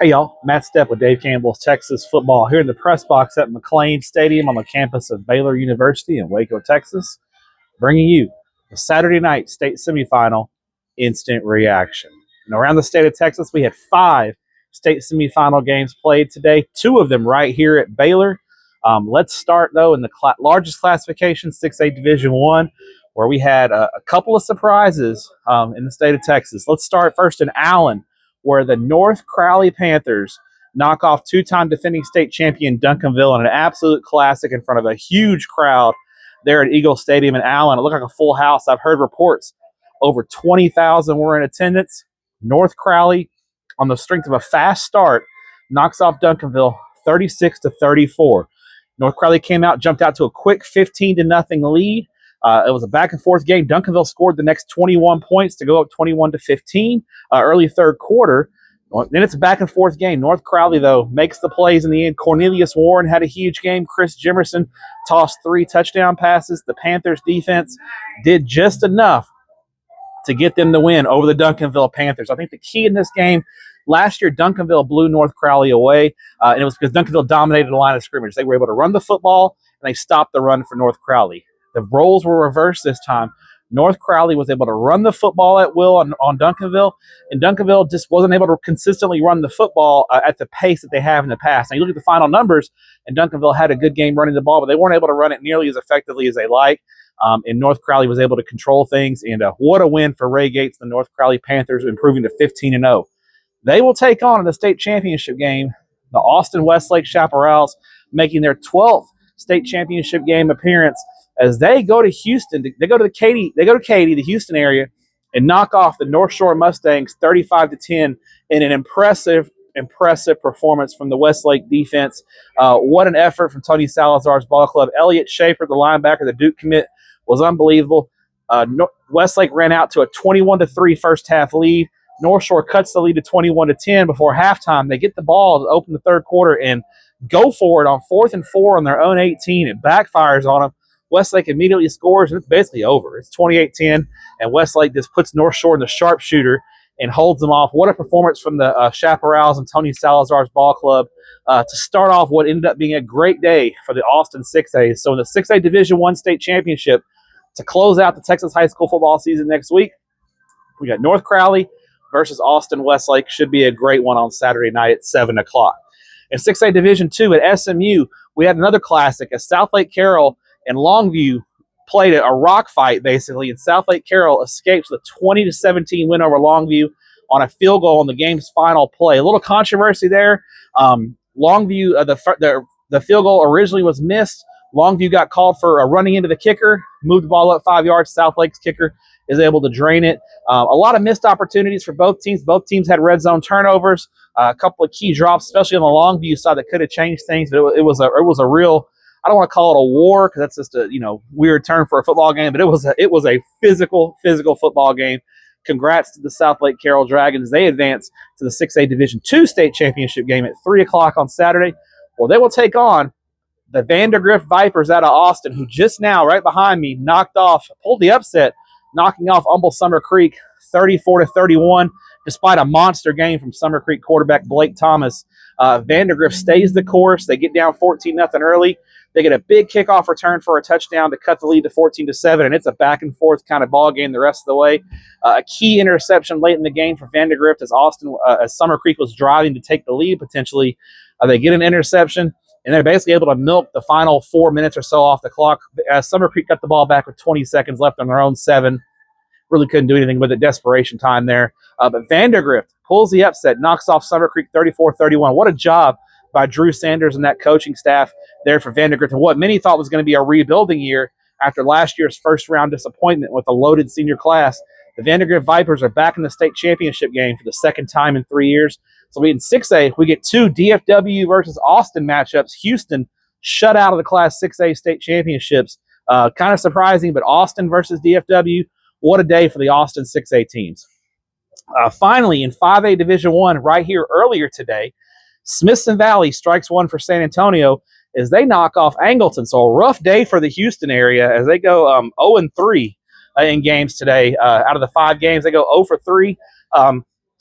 Hey y'all, Matt Stepp with Dave Campbell's Texas Football here in the press box at McLean Stadium on the campus of Baylor University in Waco, Texas, bringing you the Saturday night state semifinal instant reaction. And around the state of Texas, we had 5 state semifinal games played today, 2 of them right here at Baylor. Let's start, though, in the largest classification, 6A Division I, where we had a couple of surprises in the state of Texas. Let's start first in Allen, where the North Crowley Panthers knock off 2-time defending state champion Duncanville in an absolute classic in front of a huge crowd there at Eagle Stadium in Allen. It looked like a full house. I've heard reports over 20,000 were in attendance. North Crowley, on the strength of a fast start, knocks off Duncanville 36-34. North Crowley came out, jumped out to a quick 15-0 lead. It was a back-and-forth game. Duncanville scored the next 21 points to go up 21-15 early third quarter. Then it's a back-and-forth game. North Crowley, though, makes the plays in the end. Cornelius Warren had a huge game. Chris Jimerson tossed 3 touchdown passes. The Panthers' defense did just enough to get them the win over the Duncanville Panthers. I think the key in this game, last year Duncanville blew North Crowley away, and it was because Duncanville dominated the line of scrimmage. They were able to run the football, and they stopped the run for North Crowley. The roles were reversed this time. North Crowley was able to run the football at will on Duncanville, and Duncanville just wasn't able to consistently run the football at the pace that they have in the past. Now, you look at the final numbers, and Duncanville had a good game running the ball, but they weren't able to run it nearly as effectively as they like. And North Crowley was able to control things, and what a win for Ray Gates, the North Crowley Panthers, improving to 15-0. They will take on in the state championship game the Austin Westlake Chaparrals, making their 12th state championship game appearance as they go to Houston. They go to Katy, the Houston area, and knock off the North Shore Mustangs 35-10 in an impressive performance from the Westlake defense. What an effort from Tony Salazar's ball club. Elliott Schaefer, the linebacker, the Duke commit, was unbelievable. Westlake ran out to a 21-3 first half lead. North Shore cuts the lead to 21-10 before halftime. They get the ball to open the third quarter and go for it on 4th and 4 on their own 18. It backfires on them. Westlake immediately scores, and it's basically over. It's 28-10, and Westlake just puts North Shore in the sharpshooter and holds them off. What a performance from the Chaparrals and Tony Salazar's ball club to start off what ended up being a great day for the Austin 6A. So in the 6A Division I state championship, to close out the Texas high school football season next week, we got North Crowley versus Austin Westlake. Should be a great one on Saturday night at 7 o'clock. In 6A Division II at SMU, we had another classic as South Lake Carroll and Longview played a rock fight, basically, and South Lake Carroll escapes with a 20-17 win over Longview on a field goal in the game's final play. A little controversy there. Longview, the field goal originally was missed. Longview got called for running into the kicker, moved the ball up 5 yards. South Lake's kicker is able to drain it. A lot of missed opportunities for both teams. Both teams had red zone turnovers, a couple of key drops, especially on the Longview side that could have changed things. But it was a real, I don't want to call it a war because that's just a weird term for a football game, but it was a physical football game. Congrats to the South Lake Carroll Dragons. They advance to the 6A Division II state championship game at 3 o'clock on Saturday, where they will take on the Vandergrift Vipers out of Austin, who just now, right behind me, pulled the upset, knocking off Humble Summer Creek 34-31, despite a monster game from Summer Creek quarterback Blake Thomas. Vandergrift stays the course. They get down 14-0 early. They get a big kickoff return for a touchdown to cut the lead to 14-7, and it's a back-and-forth kind of ball game the rest of the way. A key interception late in the game for Vandergrift as Summer Creek was driving to take the lead potentially. They get an interception, and they're basically able to milk the final 4 minutes or so off the clock. Summer Creek got the ball back with 20 seconds left on their own 7. Really couldn't do anything with it. Desperation time there. But Vandergrift pulls the upset, knocks off Summer Creek 34-31. What a job by Drew Sanders and that coaching staff there for Vandergrift, and what many thought was going to be a rebuilding year after last year's first-round disappointment with a loaded senior class. The Vandergrift Vipers are back in the state championship game for the second time in 3 years. So in 6A, we get 2 DFW versus Austin matchups. Houston shut out of the Class 6A state championships. Kind of surprising, but Austin versus DFW, what a day for the Austin 6A teams. Finally, in 5A Division I, right here earlier today, Smithson Valley strikes one for San Antonio as they knock off Angleton. So a rough day for the Houston area as they go 0-3 in games today. Out of the 5 games, they go 0 for 3.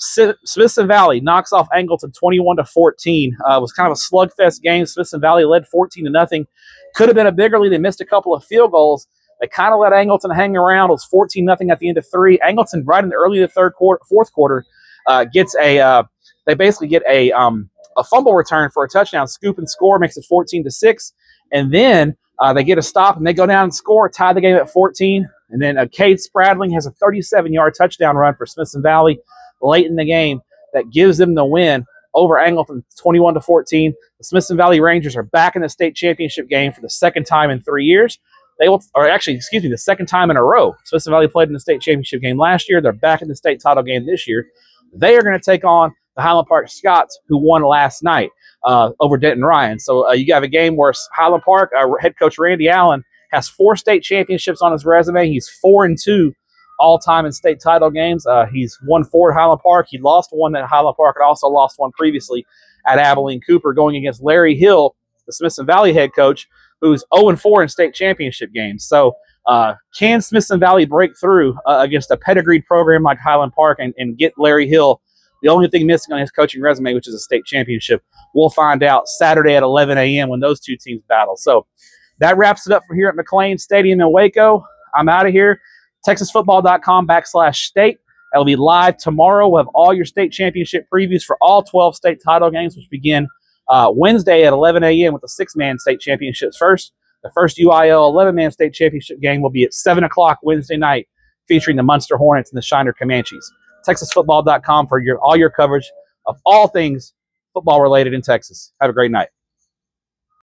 Smithson Valley knocks off Angleton 21-14. It was kind of a slugfest game. Smithson Valley led 14-0. Could have been a bigger lead. They missed a couple of field goals. They kind of let Angleton hang around. It was 14-0 at the end of 3. Angleton, right in the early fourth quarter, gets they basically get a fumble return for a touchdown. Scoop and score, makes it 14-6. And then they get a stop and they go down and score, tie the game at 14. And then Cade Spradling has a 37-yard touchdown run for Smithson Valley late in the game that gives them the win over Angleton 21-14. The Smithson Valley Rangers are back in the state championship game for the second time in 3 years. The second time in a row. Smithson Valley played in the state championship game last year. They're back in the state title game this year. They are going to take on the Highland Park Scots, who won last night over Denton Ryan. So you have a game where Highland Park head coach Randy Allen has 4 state championships on his resume. He's 4-2 all-time in state title games. He's won 4 at Highland Park. He lost one at Highland Park and also lost one previously at Abilene Cooper, going against Larry Hill, the Smithson Valley head coach, who's 0-4 in state championship games. So can Smithson Valley break through against a pedigreed program like Highland Park and get Larry Hill the only thing missing on his coaching resume, which is a state championship? We'll find out Saturday at 11 a.m. when those two teams battle. So that wraps it up from here at McLean Stadium in Waco. I'm out of here. TexasFootball.com/state. That'll be live tomorrow. We'll have all your state championship previews for all 12 state title games, which begin Wednesday at 11 a.m. with the 6-man state championships first. The first UIL 11-man state championship game will be at 7 o'clock Wednesday night, featuring the Munster Hornets and the Shiner Comanches. TexasFootball.com for all your coverage of all things football related in Texas. Have a great night.